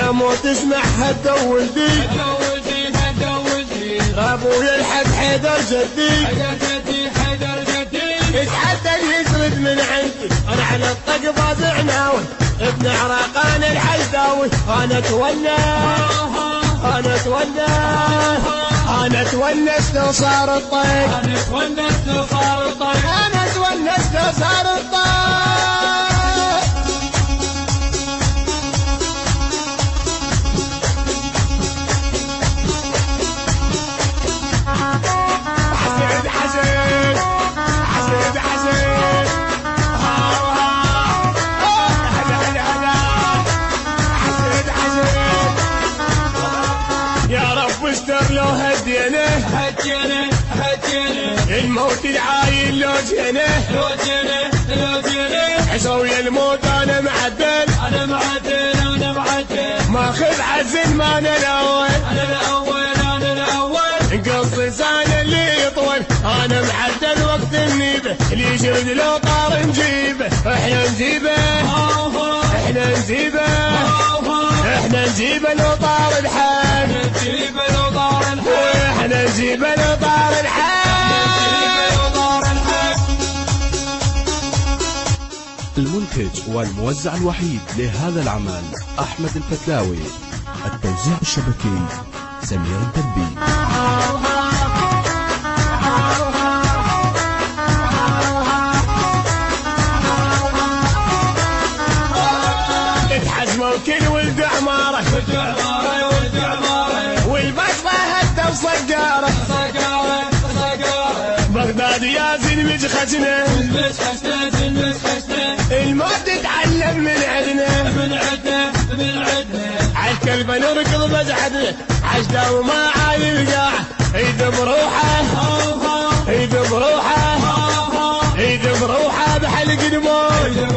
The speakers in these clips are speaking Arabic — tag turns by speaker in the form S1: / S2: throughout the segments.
S1: يا مو تسمعها تدول دي ابويا الحق حيدر جدي يتحدى يسرد من عندي انا على الطق بعناوي ابن عراقان الحلداوي انا تونست وصار الطيق انا تونست وصار الطيق استر لو هدينا الموت العايل لو جينا عسوي الموت انا معدل ماخذ عزل ما انا الاول قصص انا اللي يطول انا معدل وقت النيبه اللي يشرد لو طار نجيبه احنا نجيبه لو طار الحال احنا نجيبه لو طار الحال.
S2: المنتج والموزع الوحيد لهذا العمل أحمد الفتلاوي. التوزيع الشبكي سمير الدبي.
S1: اتحزموا كل ولد عماره والبطبه هده وصقاره بغداد يا زين مجخشنا الموت تتعلم من عدنا عالكلبه نركض بزحدنا عجده وما عايل قاعه يدب روحه بحلق الموت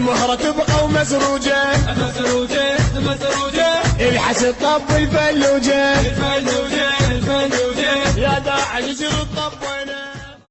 S1: المهرة تبقى ومسروجة الحسد طب الفلوجة يا داعي يصير الطب وينه.